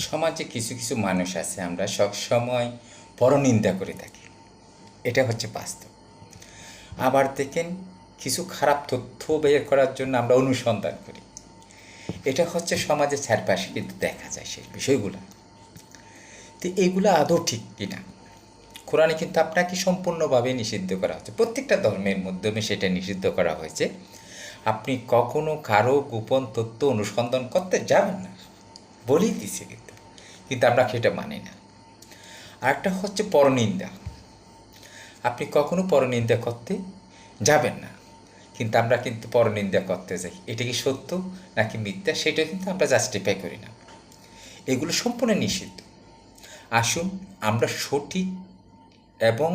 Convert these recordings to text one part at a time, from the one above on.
সমাজে কিছু কিছু মানুষ আছে আমরা সবসময় পরনিন্দা করে থাকি, এটা হচ্ছে বাস্তব। আবার দেখেন কিছু খারাপ তথ্য বের করার জন্য আমরা অনুসন্ধান করি, এটা হচ্ছে সমাজের চারপাশে কিন্তু দেখা যায় সেই বিষয়গুলো। তো এইগুলো আদৌ ঠিক কিনা, কোরআনে কিন্তু আপনাকে সম্পূর্ণভাবে নিষিদ্ধ করা হচ্ছে, প্রত্যেকটা ধর্মের মাধ্যমে সেটা নিষিদ্ধ করা হয়েছে। আপনি কখনো কারো গোপন তথ্য অনুসন্ধান করতে যাবেন না, বলেই দিচ্ছে কিন্তু কিন্তু আমরা সেটা মানি না। আরেকটা হচ্ছে পরনিন্দা, আপনি কখনো পরনিন্দা করতে যাবেন না, কিন্তু আমরা কিন্তু পরনিন্দা করতে যাই। এটা কি সত্য নাকি মিথ্যা সেটা কিন্তু আমরা জাস্টিফাই করি না, এগুলো সম্পূর্ণ নিষিদ্ধ। আসুন আমরা সঠিক এবং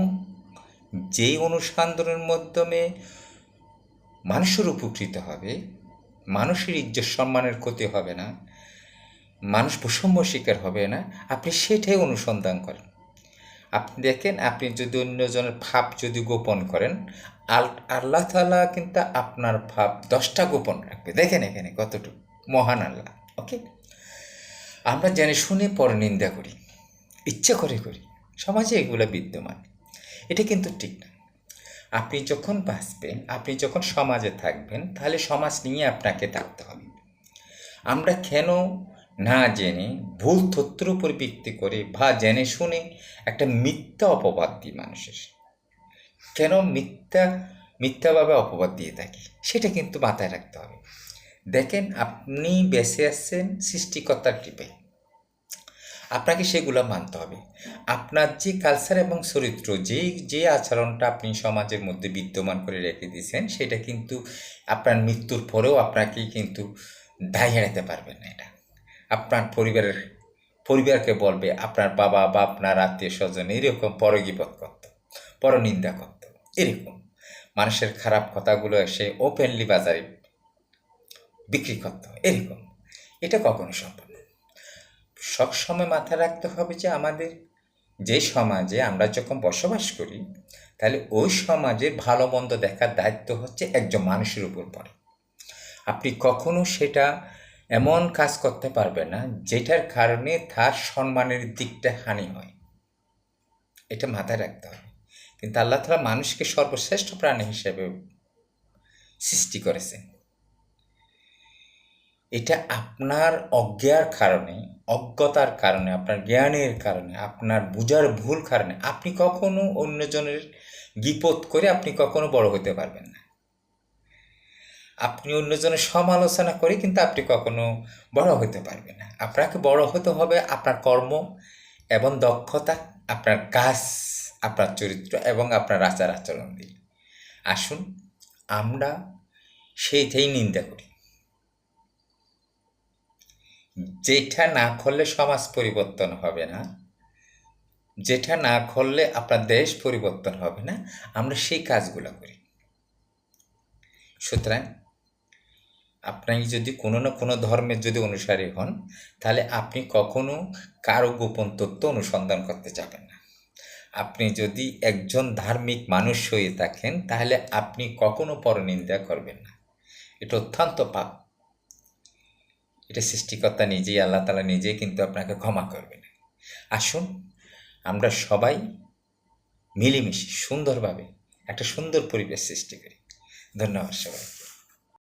যেই অনুসন্ধানের মাধ্যমে মানুষের উপকৃত হবে, মানুষের ইজ্জত সম্মানের ক্ষতি হবে না, মানুষ বৈষম্য শিকার হবে না, আপনি সেটাই অনুসন্ধান করেন। আপনি দেখেন, আপনি যদি অন্যজনের ভাব যদি গোপন করেন, আল্লাহ তাআলা কিন্তু আপনার ভাব 10টা গোপন রাখবে। দেখেন এখানে কতটুকু মহান আল্লাহ। ওকে, আমরা জেনে শুনে পরনিন্দা করি, ইচ্ছে করে করি, সমাজে এগুলো বিদ্যমান। এটা কিন্তু ঠিক না। আপনি যখন বাঁচবেন, আপনি যখন সমাজে থাকবেন, তাহলে সমাজ নিয়ে আপনাকে থাকতে হবে। আমরা কেন না জেনে ভুল তথ্যের উপর ভিত্তি করে বা জেনে শুনে একটা মিথ্যা অপবাদ দিই মানুষের, কেন মিথ্যাভাবে অপবাদ দিয়ে থাকি, সেটা কিন্তু মাথায় রাখতে হবে। দেখেন, আপনি বেঁচে আছেন সৃষ্টিকর্তার কৃপায়, আপনাকে সেগুলো মানতে হবে। আপনার যে কালচার এবং চরিত্র, যে আচরণটা আপনি সমাজের মধ্যে বিদ্যমান করে রেখে দিয়েছেন, সেটা কিন্তু আপনার মৃত্যুর পরেও আপনাকে কিন্তু দায় এড়াতে পারবেন না। এটা আপনার পরিবারকে বলবে, আপনার বাবা বা আপনার আত্মীয় স্বজন এরকম পরগীবত করত, পরনিন্দা করত, এরকম মানুষের খারাপ কথাগুলো এসে ওপেনলি বাজারে বিক্রি করত, এরকম। এটা কখনো সম্ভব না। সবসময় মাথায় রাখতে হবে যে আমাদের যে সমাজে আমরা যখন বসবাস করি, তাহলে ওই সমাজের ভালো মন্দ দেখার দায়িত্ব হচ্ছে একজন মানুষের উপর পড়ে। আপনি কখনো সেটা এমন কাজ করতে পারবেন না যেটার কারণে তার সম্মানের দিকটা হানি হয়, এটা মাথায় রাখতে হবে। কিন্তু আল্লাহ তাআলা মানুষকে সর্বশ্রেষ্ঠ প্রাণী হিসেবে সৃষ্টি করেছেন। এটা আপনার অজ্ঞতার কারণে, আপনার জ্ঞানের কারণে, আপনার বুঝার ভুল কারণে আপনি কখনো অন্যজনের গীপত করে আপনি কখনো বড় হতে পারবেন না। আপনি অন্যজনের সমালোচনা করে কিন্তু আপনি কখনো বড় হতে পারবেন না। আপনাকে বড় হতে হবে আপনার কর্ম এবং দক্ষতা, আপনার কাজ, আপনার চরিত্র এবং আপনার আচার আচরণ দিয়ে। আসুন আমরা সেইটাই নিন্দা করি। যেটা না করলে সমাজ পরিবর্তন হবে না, যেটা না করলে আপনার দেশ পরিবর্তন হবে না, আমরা সেই কাজগুলো করি। সুতরাং আপনি যদি কোনো না কোনো ধর্মের যদি অনুসারী হন, তাহলে আপনি কখনো কারো গোপন তথ্য অনুসন্ধান করতে যাবেন না। আপনি যদি একজন ধার্মিক মানুষ হয়ে থাকেন, তাহলে আপনি কখনো পরনিন্দা করবেন না। এটা অত্যন্ত পাপ। এটা সৃষ্টিকর্তা নিজেই, আল্লাহ তাআলা নিজেই কিন্তু আপনাকে ক্ষমা করবেন। আসুন আমরা সবাই মিলেমিশে সুন্দরভাবে একটা সুন্দর পরিবেশ সৃষ্টি করি। ধন্যবাদ সবাই।